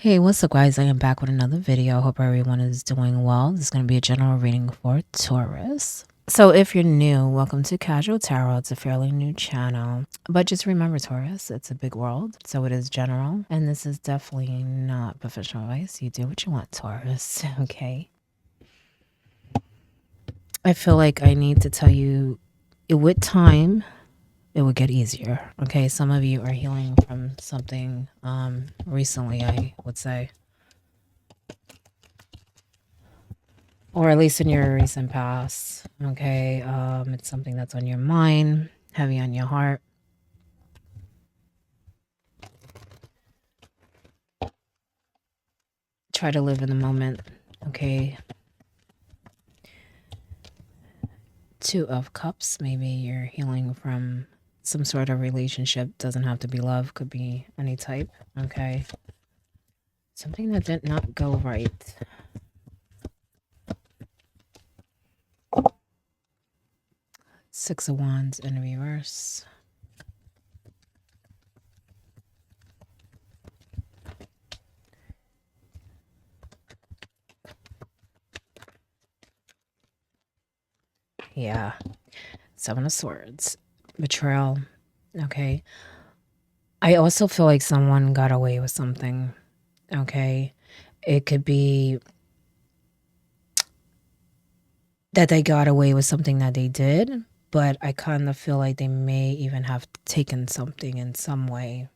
Hey, what's up, guys? I am back with another video. Hope everyone is doing well. This is going to be a general reading for Taurus. So if you're new, welcome to Casual Tarot. It's a fairly new channel. But just remember, Taurus, it's a big world, so it is general. And this is definitely not professional advice. You do what you want, Taurus, okay? I feel like I need to tell you, with time, it will get easier, okay? Some of you are healing from something recently, I would say. Or at least in your recent past, okay? It's something that's on your mind, heavy on your heart. Try to live in the moment, okay? Two of Cups, maybe you're healing from some sort of relationship. Doesn't have to be love, could be any type, okay? Something that did not go right. Six of Wands in reverse. Yeah. Seven of Swords. Betrayal. Okay. I also feel like someone got away with something. Okay. It could be that they got away with something that they did, but I kind of feel like they may even have taken something in some way.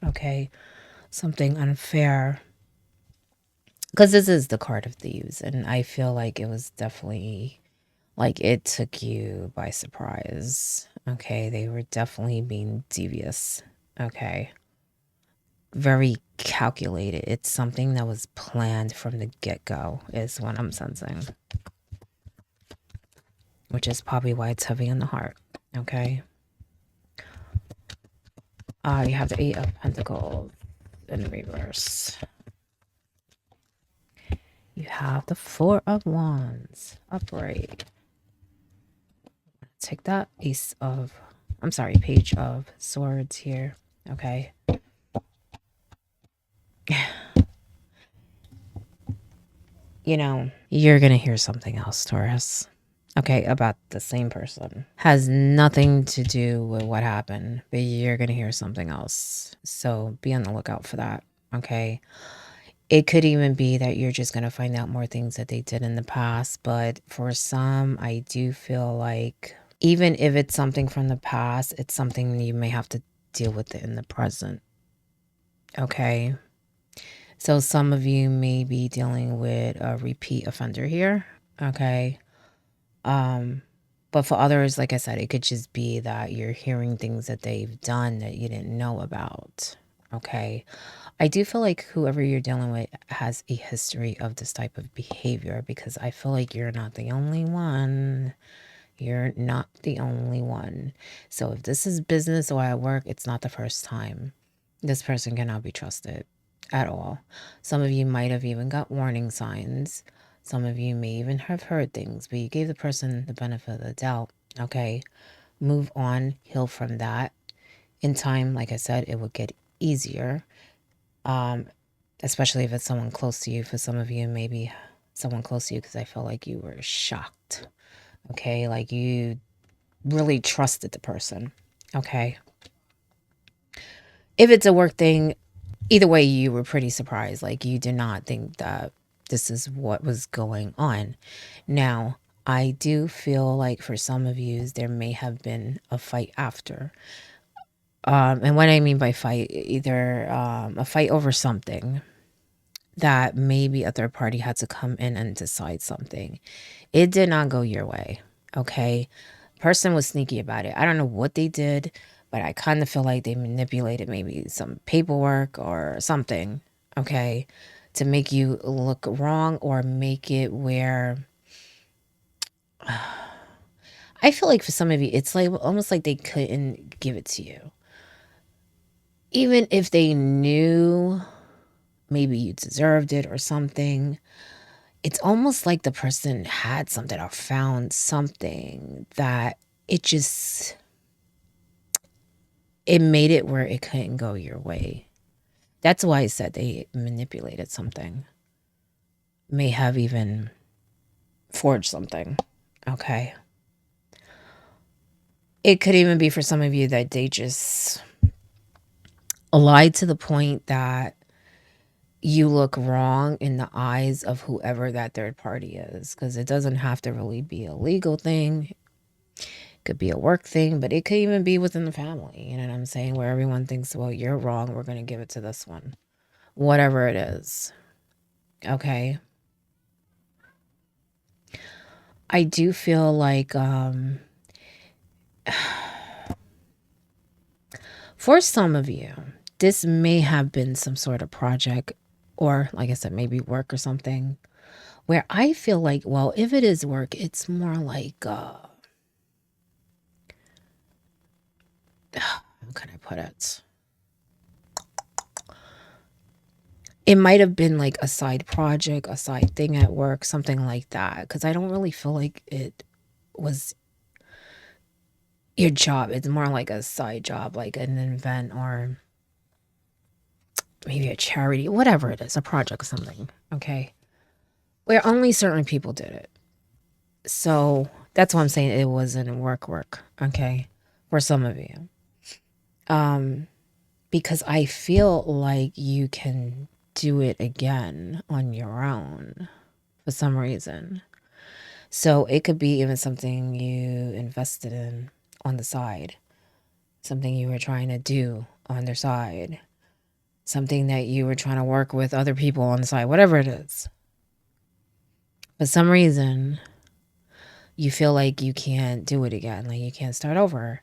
Okay? Something unfair. Because this is the card of thieves, and I feel like it was definitely like it took you by surprise. Okay, they were definitely being devious. Okay, very calculated. It's something that was planned from the get-go, is what I'm sensing. Which is probably why it's heavy on the heart. Okay. You have the Eight of Pentacles in reverse. You have the Four of Wands upright. Take that Page of Swords here. Okay. You know, you're going to hear something else, Taurus. Okay, about the same person. Has nothing to do with what happened, but you're going to hear something else. So be on the lookout for that. Okay. It could even be that you're just going to find out more things that they did in the past. But for some, I do feel like even if it's something from the past, it's something you may have to deal with it in the present. Okay. So some of you may be dealing with a repeat offender here. Okay. But for others, like I said, it could just be that you're hearing things that they've done that you didn't know about. Okay. I do feel like whoever you're dealing with has a history of this type of behavior, because I feel like you're not the only one. You're not the only one. So if this is business or at work, it's not the first time. This person cannot be trusted at all. Some of you might have even got warning signs. Some of you may even have heard things, but you gave the person the benefit of the doubt. Okay, move on, heal from that. In time, like I said, it will get easier. Especially if it's someone close to you. For some of you, maybe someone close to you, because I feel like you were shocked. Okay, like you really trusted the person. Okay. If it's a work thing, either way, you were pretty surprised. Like you did not think that this is what was going on. Now, I do feel like for some of you, there may have been a fight after. And what I mean by fight, either a fight over something that maybe a third party had to come in and decide something. It did not go your way, okay? Person was sneaky about it. I don't know what they did, but I kind of feel like they manipulated maybe some paperwork or something, okay, to make you look wrong or make it where I feel like for some of you, it's like almost like they couldn't give it to you. Even if they knew maybe you deserved it or something, it's almost like the person had something or found something that it made it where it couldn't go your way. That's why I said they manipulated something, may have even forged something. Okay. It could even be for some of you that they just lied to the point that you look wrong in the eyes of whoever that third party is. Because it doesn't have to really be a legal thing. It could be a work thing, but it could even be within the family. You know what I'm saying? Where everyone thinks, well, you're wrong. We're going to give it to this one. Whatever it is. Okay. I do feel like for some of you, this may have been some sort of project or, like I said, maybe work or something where I feel like, well, if it is work, it's more like, how can I put it? It might have been like a side project, a side thing at work, something like that. Because I don't really feel like it was your job. It's more like a side job, like an event or maybe a charity, whatever it is, a project or something. Okay. Where only certain people did it. So that's why I'm saying it wasn't work. Okay. For some of you. Because I feel like you can do it again on your own for some reason. So it could be even something you invested in on the side, something you were trying to do on the side, something that you were trying to work with other people on the side, whatever it is. For some reason, you feel like you can't do it again, like you can't start over.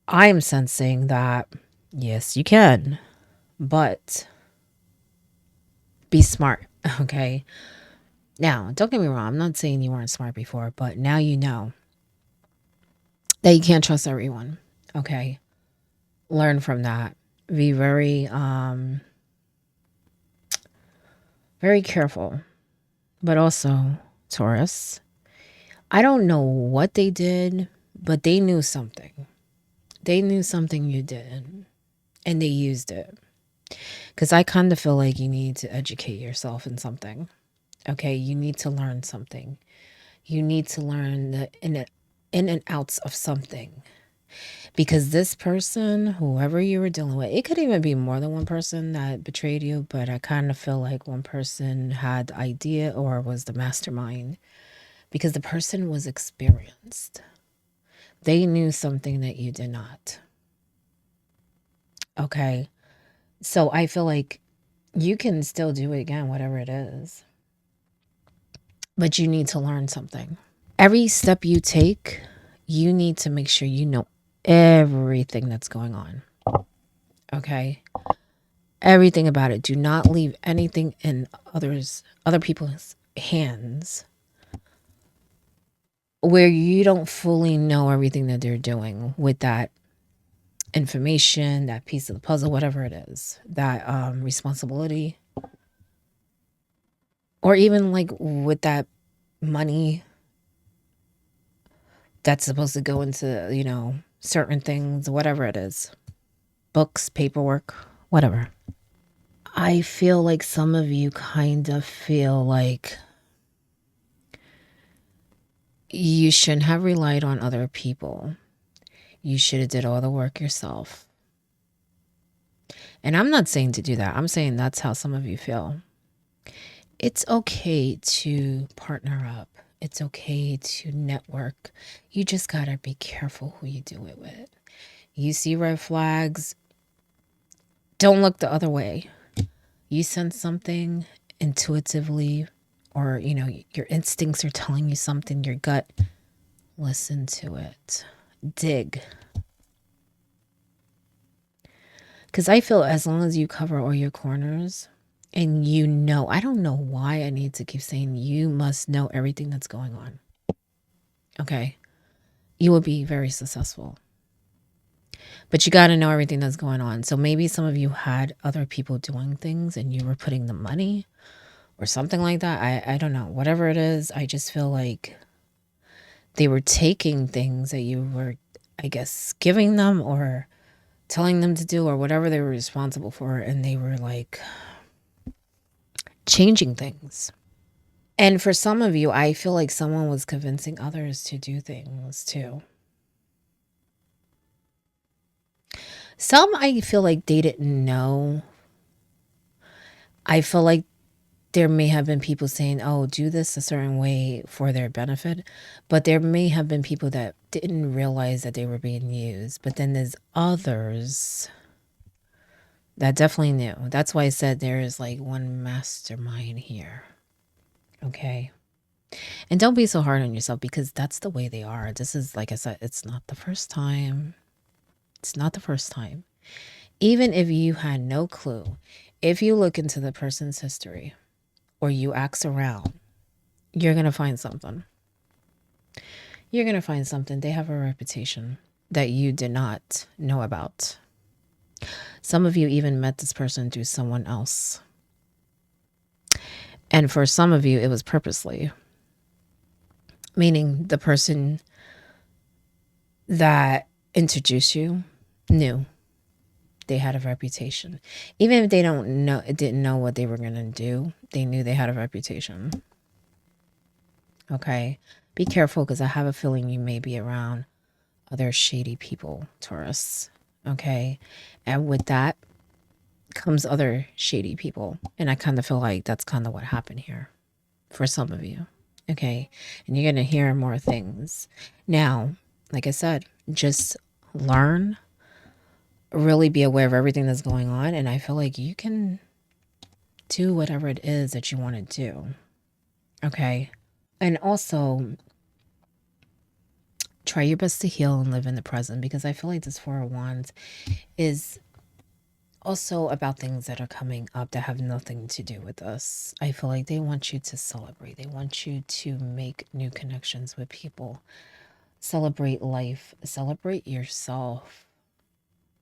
I'm sensing that, yes, you can, but be smart, okay? Now, don't get me wrong, I'm not saying you weren't smart before, but now you know that you can't trust everyone, okay? Learn from that. Be very careful. But also, Taurus, I don't know what they did, but they knew something. They knew something you did, and they used it. Because I kind of feel like you need to educate yourself in something. Okay, you need to learn something. You need to learn the in and outs of something. Because this person, whoever you were dealing with, it could even be more than one person that betrayed you, but I kind of feel like one person had the idea or was the mastermind because the person was experienced. They knew something that you did not. Okay. So I feel like you can still do it again, whatever it is, but you need to learn something. Every step you take, you need to make sure you know everything that's going on. Okay. Everything about it. Do not leave anything in other people's hands where you don't fully know everything that they're doing with that information, that piece of the puzzle, whatever it is, that responsibility, or even like with that money that's supposed to go into, certain things, whatever it is, books, paperwork, whatever. I feel like some of you kind of feel like you shouldn't have relied on other people. You should have did all the work yourself. And I'm not saying to do that. I'm saying that's how some of you feel. It's okay to partner up. It's okay to network. You just gotta be careful who you do it with. You see red flags, don't look the other way. You sense something intuitively, or your instincts are telling you something, your gut, listen to it. Dig. Because I feel as long as you cover all your corners and I don't know why I need to keep saying you must know everything that's going on. Okay. You will be very successful. But you got to know everything that's going on. So maybe some of you had other people doing things and you were putting the money or something like that. I don't know. Whatever it is, I just feel like they were taking things that you were, I guess, giving them or telling them to do or whatever they were responsible for, and they were like changing things. And for some of you, I feel like someone was convincing others to do things too. Some I feel like they didn't know. I feel like there may have been people saying, oh, do this a certain way for their benefit. But there may have been people that didn't realize that they were being used. But then there's others that definitely knew. That's why I said there is like one mastermind here. Okay. And don't be so hard on yourself because that's the way they are. This is, like I said, it's not the first time. It's not the first time. Even if you had no clue, if you look into the person's history or you ask around, you're going to find something. You're going to find something. They have a reputation that you did not know about. Some of you even met this person through someone else. And for some of you, it was purposely. Meaning the person that introduced you knew they had a reputation. Even if they didn't know what they were going to do, they knew they had a reputation. Okay? Be careful because I have a feeling you may be around other shady people, Taurus. Okay? And with that comes other shady people. And I kind of feel like that's kind of what happened here for some of you. Okay? And you're going to hear more things. Now, like I said, just learn, really be aware of everything that's going on. And I feel like you can do whatever it is that you want to do. Okay? And also, try your best to heal and live in the present because I feel like this Four of Wands is also about things that are coming up that have nothing to do with us. I feel like they want you to celebrate. They want you to make new connections with people. Celebrate life. Celebrate yourself.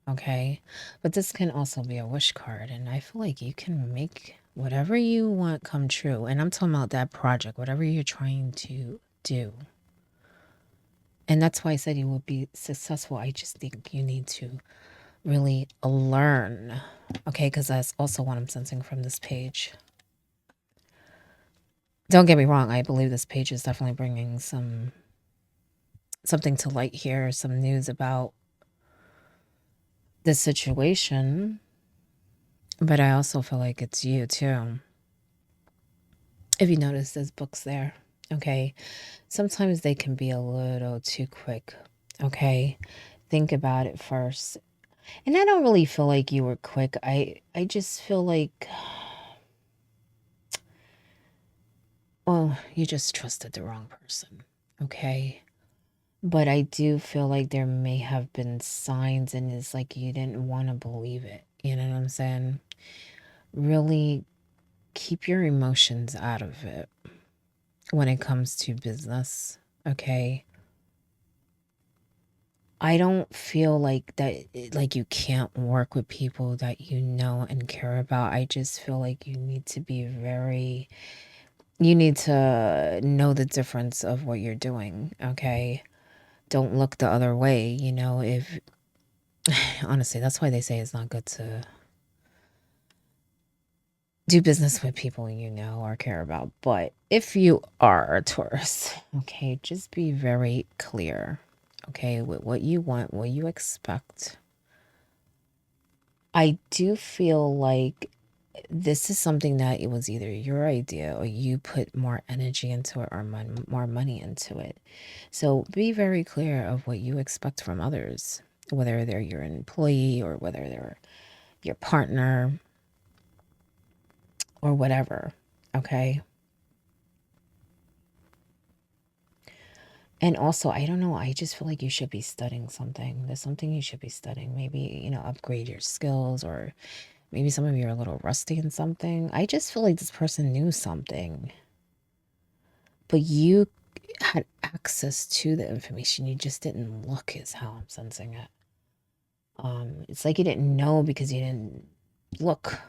Okay? But this can also be a wish card. And I feel like you can make whatever you want come true. And I'm talking about that project, whatever you're trying to do. And that's why I said you will be successful. I just think you need to really learn. Okay, because that's also what I'm sensing from this page. Don't get me wrong. I believe this page is definitely bringing something to light here. Some news about this situation. But I also feel like it's you too. If you notice, there's books there. Okay. Sometimes they can be a little too quick. Okay. Think about it first. And I don't really feel like you were quick. I just feel like, well, you just trusted the wrong person. Okay. But I do feel like there may have been signs and it's like you didn't want to believe it. You know what I'm saying? Really keep your emotions out of it when it comes to business. Okay. I don't feel like that, like you can't work with people that you know and care about. I just feel like you need to be you need to know the difference of what you're doing. Okay. Don't look the other way. You know, if honestly, that's why they say it's not good to do business with people you know or care about. But if you are a Taurus, okay, just be very clear, okay, with what you want, what you expect. I do feel like this is something that it was either your idea or you put more energy into it or more money into it. So be very clear of what you expect from others, whether they're your employee or whether they're your partner or whatever. Okay. And also, I don't know, I just feel like you should be studying something. There's something you should be studying. Maybe, upgrade your skills, or maybe some of you are a little rusty in something. I just feel like this person knew something, but you had access to the information. You just didn't look, is how I'm sensing it. It's like you didn't know because you didn't look.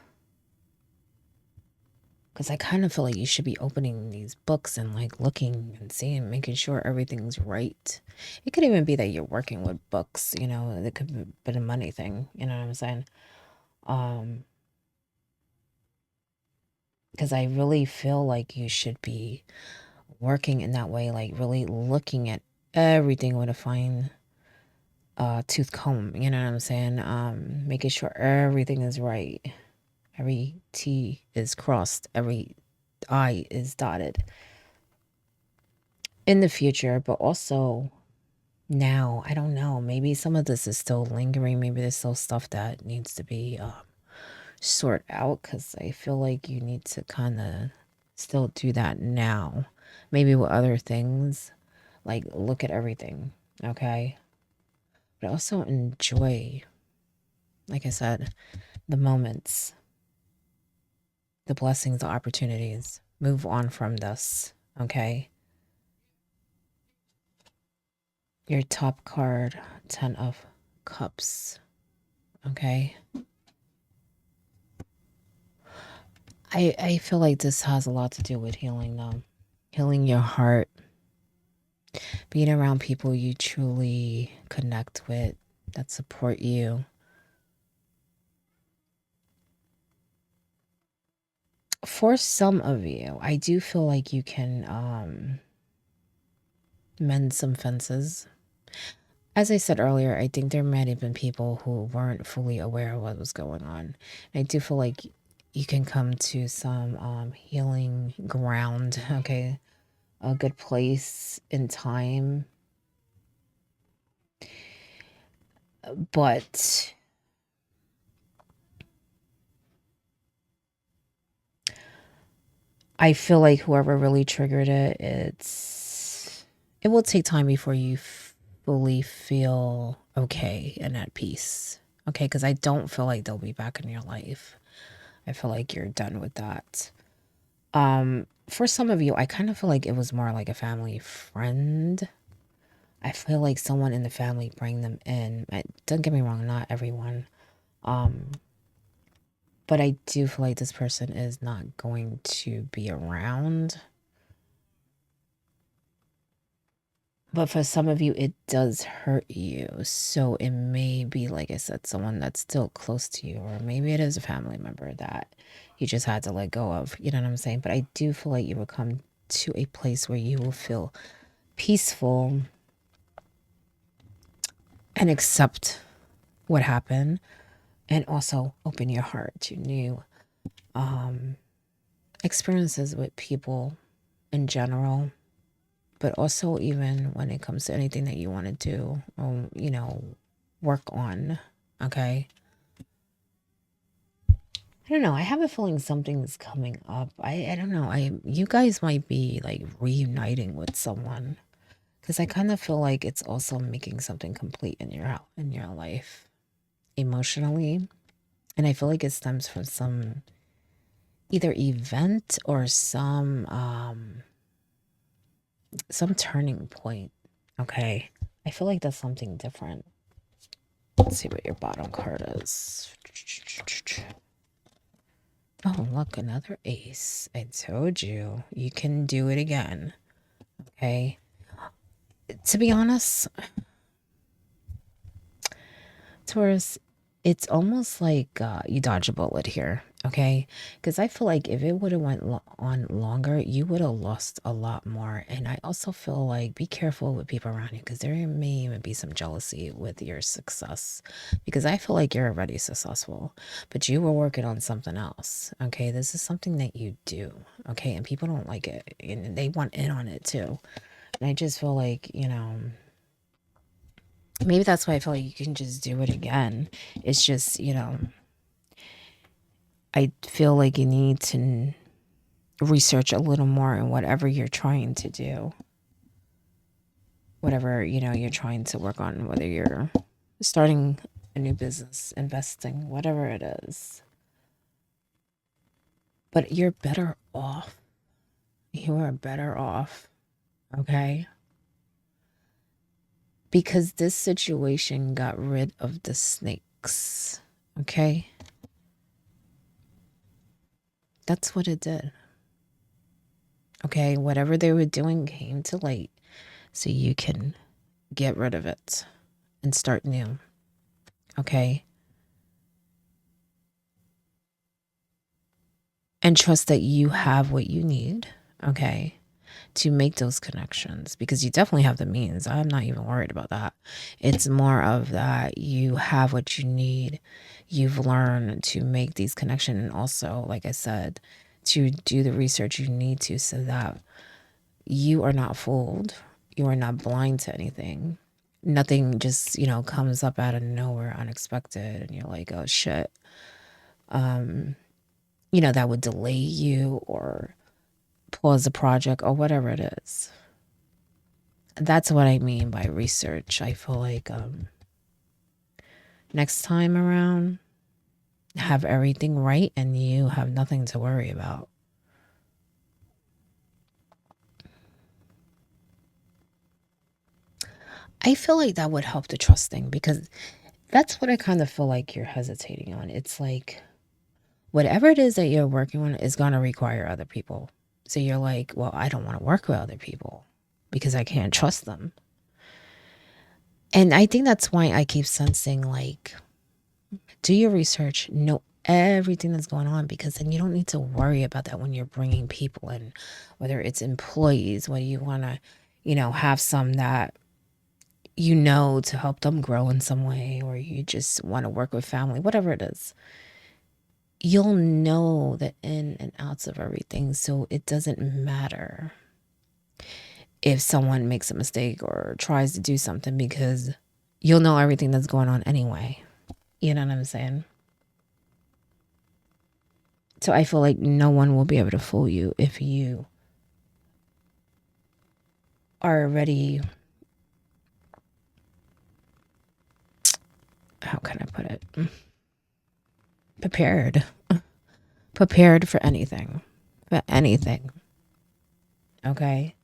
Because I kind of feel like you should be opening these books and like looking and seeing, making sure everything's right. It could even be that you're working with books, you know, it could be a money thing, you know what I'm saying? Um, because I really feel like you should be working in that way, like really looking at everything with a fine tooth comb, you know what I'm saying? Making sure everything is right. Every T is crossed, every I is dotted in the future, but also now. I don't know. Maybe some of this is still lingering. Maybe there's still stuff that needs to be sorted out because I feel like you need to kind of still do that now. Maybe with other things, like look at everything, okay? But also enjoy, like I said, the moments, the blessings, the opportunities. Move on from this, okay? Your top card, 10 of Cups, okay? I feel like this has a lot to do with healing, though. Healing your heart, being around people you truly connect with, that support you. For some of you, I do feel like you can mend some fences. As I said earlier, I think there might have been people who weren't fully aware of what was going on. I do feel like you can come to some healing ground, okay? A good place in time. But I feel like whoever really triggered it, it will take time before you fully feel okay and at peace. Okay, because I don't feel like they'll be back in your life. I feel like you're done with that. For some of you, I kind of feel like it was more like a family friend. I feel like someone in the family bring them in. Don't get me wrong, not everyone. Um, but I do feel like this person is not going to be around. But for some of you, it does hurt you. So it may be, like I said, someone that's still close to you, or maybe it is a family member that you just had to let go of. You know what I'm saying? But I do feel like you will come to a place where you will feel peaceful and accept what happened, and also open your heart to new experiences with people in general, but also even when it comes to anything that you want to do, you know, work on. Okay. I don't know. I have a feeling something's coming up. I don't know. You guys might be like reuniting with someone because I kind of feel like it's also making something complete in your life emotionally, and I feel like it stems from some either event or some turning point. Okay. I feel like that's something different. Let's see what your bottom card is. Oh, look, another ace. I told you, you can do it again. Okay. To be honest, Taurus, it's almost like you dodge a bullet here, okay? Because I feel like if it would have went on longer, you would have lost a lot more. And I also feel like be careful with people around you because there may even be some jealousy with your success. Because I feel like you're already successful, but you were working on something else, okay? This is something that you do, okay? And people don't like it, and they want in on it too. And I just feel like, you know, maybe that's why I feel like you can just do it again. It's just, you know, I feel like you need to research a little more in whatever you're trying to do. Whatever, you know, you're trying to work on, whether you're starting a new business, investing, whatever it is. But you're better off. You are better off, okay? Because this situation got rid of the snakes, okay? That's what it did. Okay, whatever they were doing came to light, so you can get rid of it and start new. Okay, and trust that you have what you need. Okay, to make those connections, because you definitely have the means. I'm not even worried about that. It's more of that you have what you need. You've learned to make these connections, and also, like I said, to do the research you need to, so that you are not fooled. You are not blind to anything. Nothing just, comes up out of nowhere unexpected and you're like, oh shit. That would delay you or pause the project or whatever it is. That's what I mean by research. I feel like next time around, have everything right and you have nothing to worry about. I feel like that would help the trusting, because that's what I kind of feel like you're hesitating on. It's like whatever it is that you're working on is going to require other people. So you're like, well, I don't want to work with other people because I can't trust them. And I think that's why I keep sensing like, do your research, know everything that's going on, because then you don't need to worry about that when you're bringing people in, whether it's employees, whether you want to, have some that to help them grow in some way, or you just want to work with family, whatever it is. You'll know the in and outs of everything, so it doesn't matter if someone makes a mistake or tries to do something, because you'll know everything that's going on anyway. You know what I'm saying? So I feel like no one will be able to fool you if you are already, how can I put it? Prepared. Prepared for anything. For anything. Okay?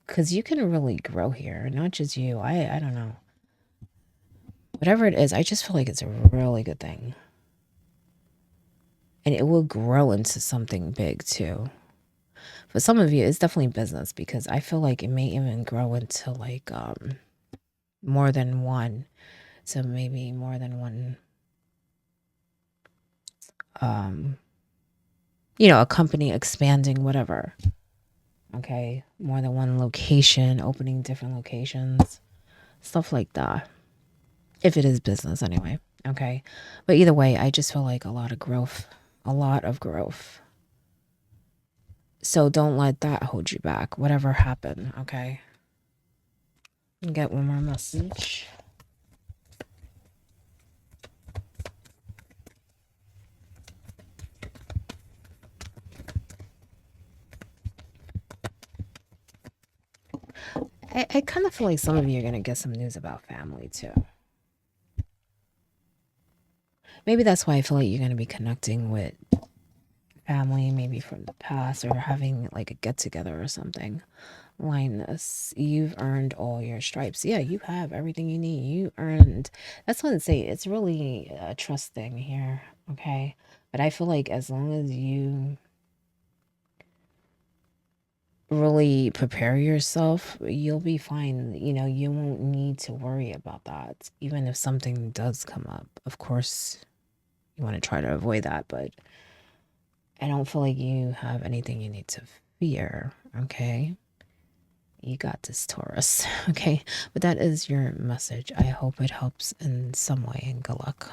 Because you can really grow here. Not just you. I don't know. Whatever it is, I just feel like it's a really good thing. And it will grow into something big too. For some of you, it's definitely business, because I feel like it may even grow into like more than one. So maybe more than one, a company expanding, whatever. Okay. More than one location, opening different locations, stuff like that. If it is business anyway. Okay. But either way, I just feel like a lot of growth. A lot of growth. So don't let that hold you back, whatever happened. Okay. Get one more message. I kind of feel like some of you are going to get some news about family too. Maybe that's why I feel like you're going to be connecting with family, maybe from the past, or having like a get together or something. Linus, you've earned all your stripes. Yeah, you have everything you need. You earned. That's what I say. It's really a trust thing here. Okay. But I feel like as long as you really prepare yourself, you'll be fine. You won't need to worry about that. Even if something does come up, of course, you want to try to avoid that, but I don't feel like you have anything you need to fear. Okay. You got this, Taurus. Okay. But that is your message. I hope it helps in some way, and good luck.